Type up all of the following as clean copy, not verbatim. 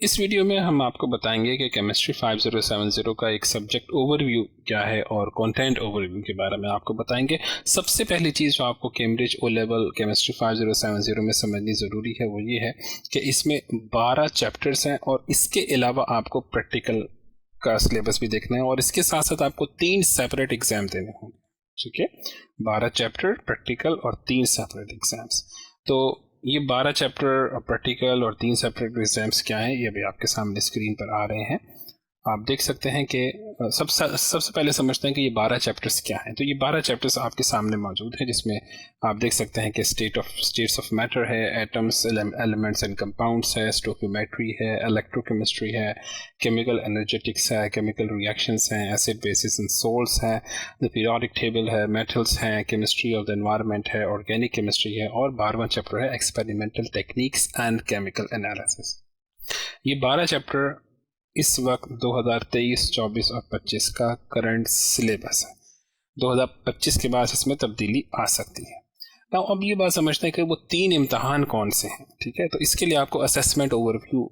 इस वीडियो में हम आपको बताएंगे कि केमिस्ट्री 5070 का एक सब्जेक्ट ओवरव्यू क्या है और कंटेंट ओवरव्यू के बारे में आपको बताएंगे। सबसे पहली चीज़ जो आपको कैम्ब्रिज ओ लेवल केमिस्ट्री 5070 में समझनी ज़रूरी है वो ये है कि इसमें 12 चैप्टर्स हैं और इसके अलावा आपको प्रैक्टिकल का सिलेबस भी देखना है और इसके साथ साथ आपको 3 सेपरेट एग्जाम देने होंगे। ठीक है, 12 चैप्टर, प्रैक्टिकल और 3 सेपरेट एग्जाम्स। तो ये 12 चैप्टर प्रैक्टिकल और 3 सेपरेट एग्जाम्स क्या हैं ये भी आपके सामने स्क्रीन पर आ रहे हैं। आप देख सकते हैं कि सबसे पहले समझते हैं कि ये 12 चैप्टर्स क्या हैं। तो ये 12 चैप्टर्स आपके सामने मौजूद हैं, जिसमें आप देख सकते हैं कि स्टेट्स ऑफ मैटर है, एटम्स, एलिमेंट्स एंड कंपाउंड्स है, स्टोकियोमेट्री है, इलेक्ट्रोकेमिस्ट्री है, केमिकल एनर्जेटिक्स है, केमिकल रिएक्शंस हैं, एसिड बेसिस एंड सोल्ट्स हैं, द पीरियोडिक टेबल है, मेटल्स हैं, केमिस्ट्री ऑफ द एनवायरनमेंट है, ऑर्गेनिक केमिस्ट्री है और 12वां चैप्टर है experimental techniques and chemical analysis. ये 12 चैप्टर इस वक्त 2023, 24 और 25 का करंट सिलेबस है। 2025 के बाद इसमें तब्दीली आ सकती है। तो अब ये बात समझते हैं कि वो 3 इम्तहान कौन से हैं। ठीक है, तो इसके लिए आपको असेसमेंट ओवरव्यू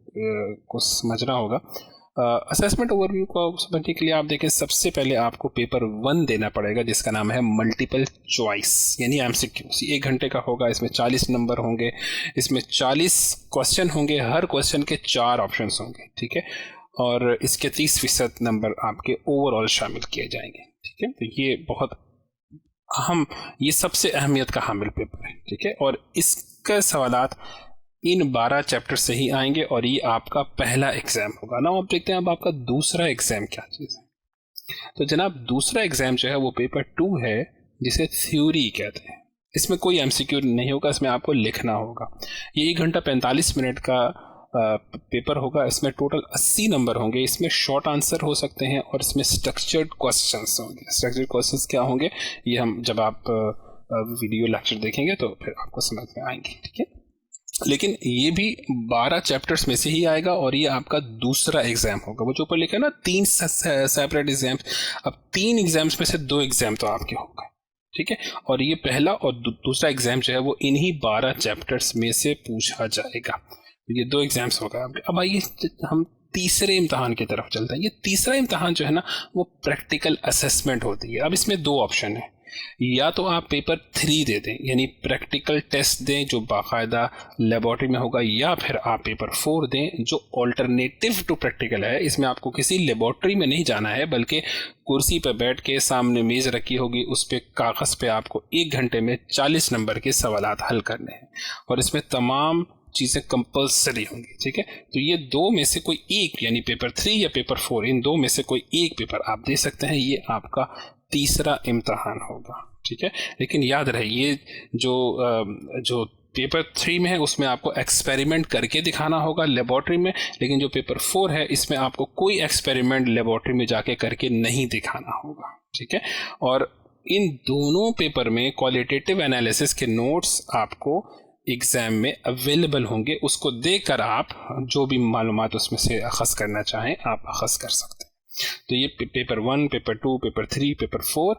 को समझना होगा। असेसमेंट ओवरव्यू को समझने के लिए आप देखें, सबसे पहले आपको पेपर 1 देना पड़ेगा जिसका नाम है मल्टीपल चॉइस यानी एमसीक्यूज। 1 घंटे का होगा, इसमें 40 नंबर होंगे, इसमें 40 क्वेश्चन होंगे, हर क्वेश्चन के 4 ऑप्शंस होंगे। ठीक है, और इसके 30% नंबर आपके ओवरऑल शामिल किए जाएंगे। ठीक है, तो ये बहुत अहम, ये सबसे अहमियत का हामिल पेपर है। ठीक है, और इसके सवालात इन 12 चैप्टर से ही आएंगे और ये आपका पहला एग्जाम होगा ना। अब देखते हैं अब आपका दूसरा एग्जाम क्या चीज़ है। तो जनाब, दूसरा एग्जाम जो है वो पेपर 2 है, जिसे थ्योरी कहते हैं। इसमें कोई एमसीक्यू नहीं होगा, इसमें आपको लिखना होगा। ये 1 घंटा 45 मिनट का पेपर होगा। इसमें टोटल 80 नंबर होंगे। इसमें शॉर्ट आंसर हो सकते हैं और इसमें स्ट्रक्चर्ड क्वेश्चंस होंगे। स्ट्रक्चर्ड क्वेश्चंस क्या होंगे ये हम जब आप वीडियो लेक्चर देखेंगे तो फिर आपको समझ में आएंगे। ठीक है, लेकिन ये भी 12 चैप्टर्स में से ही आएगा और ये आपका दूसरा एग्जाम होगा। वो जो ऊपर लिखा है ना 3 सेपरेट एग्जाम, अब 3 एग्जाम्स में से 2 एग्जाम तो आपके होंगे। ठीक है, और ये पहला और दूसरा एग्जाम जो है वो इन्हीं 12 चैप्टर्स में से पूछा जाएगा। ये 2 एग्जाम्स होगा आपके। अब आइए हम तीसरे इम्तहान की तरफ चलते हैं। ये तीसरा इम्तहान जो है ना वो प्रैक्टिकल असेसमेंट होती है। अब इसमें 2 ऑप्शन है, या तो आप पेपर 3 दे दें यानी प्रैक्टिकल टेस्ट दें जो बाकायदा लेबोरेटरी में होगा, या फिर आप पेपर 4 दें जो ऑल्टरनेटिव टू प्रैक्टिकल है। इसमें आपको किसी लेबोरेटरी में नहीं जाना है बल्कि कुर्सी पर बैठ के सामने मेज़ रखी होगी, उस पर कागज़ पे आपको 1 घंटे में 40 नंबर के सवालात हल करने हैं और इसमें तमाम चीज़ें कंपल्सरी होंगी। ठीक है, तो ये 2 में से कोई एक यानी पेपर 3 या पेपर 4, इन 2 में से कोई एक पेपर आप दे सकते हैं। ये आपका तीसरा इम्तहान होगा। ठीक है, लेकिन याद रहे ये जो पेपर 3 में है उसमें आपको एक्सपेरिमेंट करके दिखाना होगा लेबोरेटरी में, लेकिन जो पेपर 4 है इसमें आपको कोई एक्सपेरिमेंट लेबोरेटरी में जाके करके नहीं दिखाना होगा। ठीक है, और इन दोनों पेपर में क्वालिटेटिव एनालिसिस के नोट्स आपको एग्ज़ाम में अवेलेबल होंगे। उसको देखकर आप जो भी मालूमात उसमें से अखज़ करना चाहें आप अखज़ कर सकते हैं। तो ये पेपर 1, पेपर 2, पेपर 3, पेपर 4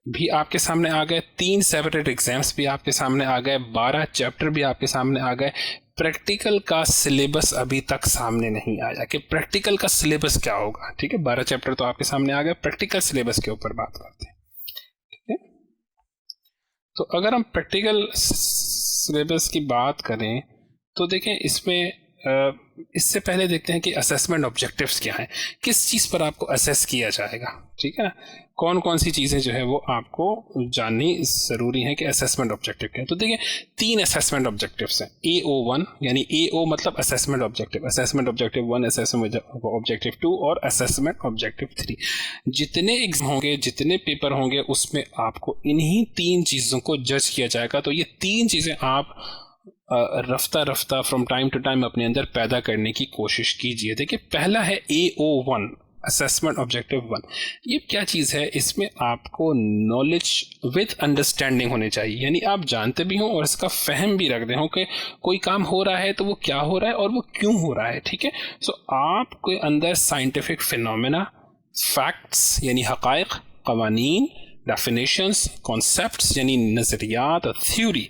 भी आपके सामने आ गए। 3 सेपरेट एग्जाम्स भी आपके सामने आ गए। 12 चैप्टर भी आपके सामने आ गए। प्रैक्टिकल का सिलेबस अभी तक सामने नहीं आया कि प्रैक्टिकल का सिलेबस क्या होगा। ठीक है, 12 चैप्टर तो आपके सामने आ गए, प्रैक्टिकल सिलेबस के ऊपर बात करते हैं। ठीक है, तो अगर हम प्रैक्टिकल सिलेबस की बात करें तो देखें इसमें इससे पहले देखते हैं कि असेसमेंट ऑब्जेक्टिव्स क्या हैं, किस चीज़ पर आपको असेस किया जाएगा। ठीक है ना, कौन कौन सी चीज़ें जो है वो आपको जाननी ज़रूरी है कि असेसमेंट ऑब्जेक्टिव क्या है। तो देखिए 3 असेसमेंट ऑब्जेक्टिव्स हैं। AO1 यानी AO मतलब assessment objective, assessment objective 1, assessment objective 2 और असेसमेंट ऑब्जेक्टिव 3। जितने एग्जाम होंगे, जितने पेपर होंगे, उसमें आपको इन्हीं 3 चीज़ों को जज किया जाएगा। तो ये 3 चीज़ें आप रफ्ता फ्रॉम टाइम टू टाइम अपने अंदर पैदा करने की कोशिश कीजिए। देखिए पहला है AO1 असेसमेंट ऑब्जेक्टिव 1। ये क्या चीज़ है, इसमें आपको नॉलेज विद अंडरस्टैंडिंग होनी चाहिए, यानी आप जानते भी हों और इसका फहम भी रखते हों कि कोई काम हो रहा है तो वो क्या हो रहा है और वो क्यों हो रहा है। ठीक है, सो आपके अंदर साइंटिफिक फिनोमेना, फैक्ट्स यानी हक़ाइक़, क़वानीन, डेफिनेशंस, कॉन्सेप्ट्स यानी नज़रियात और theory,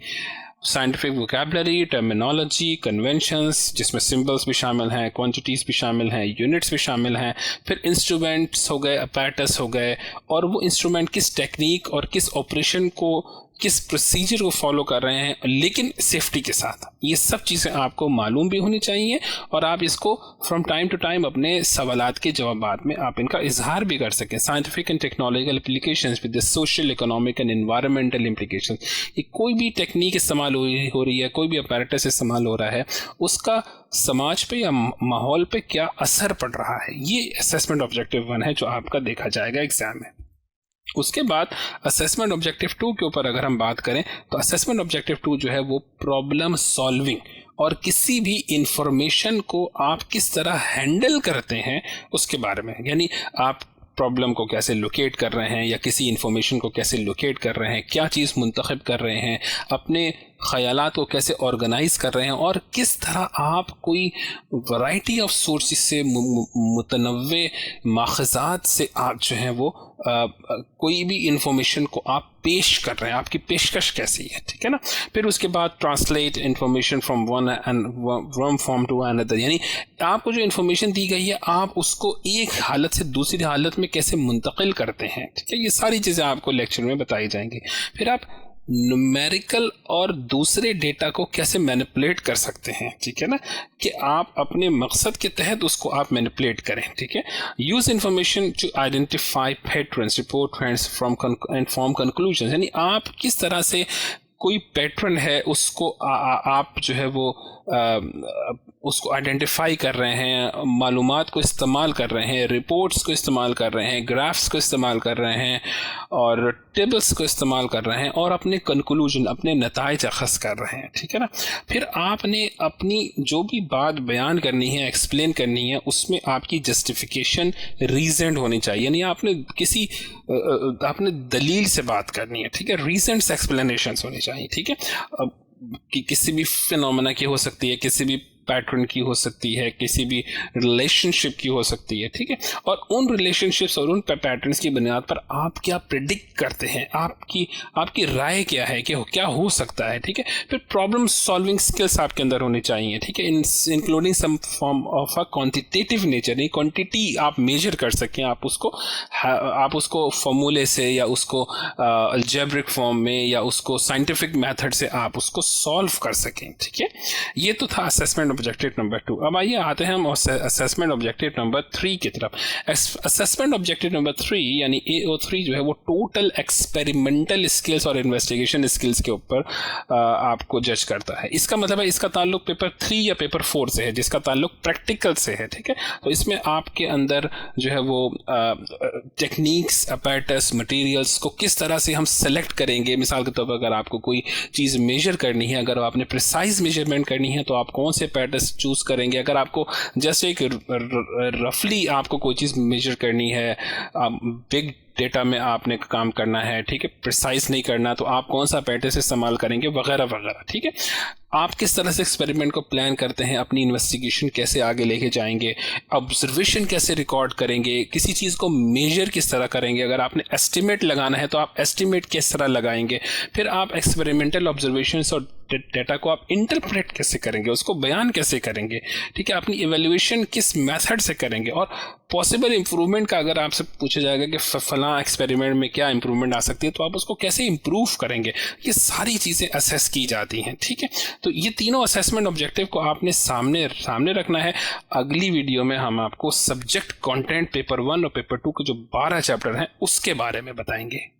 scientific vocabulary, terminology, conventions जिसमें सिंबल्स भी शामिल हैं, क्वांटिटीज़ भी शामिल हैं, यूनिट्स भी शामिल हैं, फिर इंस्ट्रूमेंट्स हो गए, अपैरेटस हो गए, और वो इंस्ट्रूमेंट किस टेक्निक और किस ऑपरेशन को, किस प्रोसीजर को फॉलो कर रहे हैं, लेकिन सेफ्टी के साथ। ये सब चीज़ें आपको मालूम भी होनी चाहिए और आप इसको फ्रॉम टाइम टू टाइम अपने सवालात के जवाबात में आप इनका इजहार भी कर सकें। Scientific and technological applications with the social, economic and environmental implications. ये कोई भी टेक्निक इस्तेमाल हो रही है, कोई भी अपैरेटस इस्तेमाल हो रहा है, उसका समाज पे या माहौल पे क्या असर पड़ रहा है, ये असेसमेंट ऑब्जेक्टिव 1 है जो आपका देखा जाएगा एग्जाम में। उसके बाद असेसमेंट ऑब्जेक्टिव 2 के ऊपर अगर हम बात करें तो असेसमेंट ऑब्जेक्टिव 2 जो है वो प्रॉब्लम सॉल्विंग और किसी भी इंफॉर्मेशन को आप किस तरह हैंडल करते हैं उसके बारे में, यानी आप प्रॉब्लम को कैसे लोकेट कर रहे हैं या किसी इंफॉर्मेशन को कैसे लोकेट कर रहे हैं, क्या चीज़ मुंतखब कर रहे हैं, अपने ख़यालात को कैसे ऑर्गेनाइज कर रहे हैं, और किस तरह आप कोई वैरायटी ऑफ सोर्सेस से मुतनव्वे माखज़ात से आप जो हैं वो कोई भी इंफॉर्मेशन को आप पेश कर रहे हैं, आपकी पेशकश कैसी है, ठीक है ना। फिर उसके बाद translate information from one form to another, यानी आपको जो इंफॉर्मेशन दी गई है आप उसको एक हालत से दूसरी हालत में कैसे मुंतकिल करते हैं, ठीक है। ये सारी चीज़ें आपको लेक्चर में बताई जाएंगी। फिर आप न्यूमेरिकल और दूसरे डेटा को कैसे मैनिपुलेट कर सकते हैं, ठीक है ना, कि आप अपने मकसद के तहत उसको आप मैनिपुलेट करें, ठीक है। Use information to identify patterns, report trends from and form conclusion, यानी आप किस तरह से कोई पैटर्न है उसको आप जो है वो उसको आइडेंटिफाई कर रहे हैं, मालूमात को इस्तेमाल कर रहे हैं, रिपोर्ट्स को इस्तेमाल कर रहे हैं, ग्राफ्स को इस्तेमाल कर रहे हैं और टेबल्स को इस्तेमाल कर रहे हैं और अपने कंक्लूजन, अपने नताइज अखज़ कर रहे हैं, ठीक है ना। फिर आपने अपनी जो भी बात बयान करनी है, एक्सप्लेन करनी है, उसमें आपकी जस्टिफिकेशन रीजनड होनी चाहिए, यानी आपने दलील से बात करनी है, ठीक है। रीजन्स एक्सप्लेनेशंस होनी चाहिए, ठीक है। कि किसी भी फिनोमेना की हो सकती है, किसी भी पैटर्न की हो सकती है, किसी भी रिलेशनशिप की हो सकती है, ठीक है। और उन रिलेशनशिप्स और उन पैटर्न्स की बुनियाद पर आप क्या प्रिडिक्ट करते हैं, आपकी राय क्या है कि क्या हो सकता है, ठीक है। फिर प्रॉब्लम सॉल्विंग स्किल्स आपके अंदर होनी चाहिए, ठीक है, including some form of a quantitative nature, नहीं क्वांटिटी आप मेजर कर सकें, आप उसको फॉर्मूले से या उसको अलजेब्रिक फॉर्म में या उसको साइंटिफिक मेथड से आप उसको सॉल्व कर सकें, ठीक है। ये तो था असेसमेंट ऑब्जेक्टिव नंबर 2। अब आइए आते हैं हम असेसमेंट ऑब्जेक्टिव नंबर 3 की तरफ। असेसमेंट ऑब्जेक्टिव नंबर 3 यानी AO3 जो है वो टोटल एक्सपेरिमेंटल स्किल्स और इन्वेस्टिगेशन स्किल्स के ऊपर आपको जज करता है। इसका मतलब है इसका ताल्लुक पेपर 3 या पेपर 4 से है, जिसका ताल्लुक प्रैक्टिकल से है, ठीक है। तो इसमें आपके अंदर जो है वो टेक्निक्स, अपैरेटस, मटेरियल्स को किस तरह से हम सेलेक्ट करेंगे। मिसाल के तौर पर अगर आपको कोई चीज़ मेजर करनी है, अगर आपने प्रिसाइज मेजरमेंट करनी है तो आप कौन से पैटर्न चूज करेंगे। अगर आपको जस्ट एक रफली आपको कोई चीज़ मेजर करनी है, बिग डेटा में आपने काम करना है, ठीक है, प्रिसाइज नहीं करना, तो आप कौन सा पैटर्न इस्तेमाल करेंगे वगैरह वगैरह, ठीक है। आप किस तरह से एक्सपेरिमेंट को प्लान करते हैं, अपनी इन्वेस्टिगेशन कैसे आगे लेके जाएंगे, ऑब्जर्वेशन कैसे रिकॉर्ड करेंगे, किसी चीज़ को मेजर किस तरह करेंगे, अगर आपने एस्टिमेट लगाना है तो आप एस्टिमेट किस तरह लगाएंगे, फिर आप एक्सपेरिमेंटल ऑब्जर्वेशंस और डेटा को आप इंटरप्रेट कैसे करेंगे, उसको बयान कैसे करेंगे, ठीक है, अपनी इवेल्युएशन किस मेथड से करेंगे, और पॉसिबल इंप्रूवमेंट का अगर आपसे पूछा जाएगा कि फलां एक्सपेरिमेंट में क्या इंप्रूवमेंट आ सकती है तो आप उसको कैसे इंप्रूव करेंगे, ये सारी चीज़ें असेस की जाती हैं, ठीक है। तो ये तीनों असेसमेंट ऑब्जेक्टिव को आपने सामने रखना है। अगली वीडियो में हम आपको सब्जेक्ट कंटेंट पेपर 1 और पेपर 2 के जो 12 चैप्टर हैं उसके बारे में बताएंगे।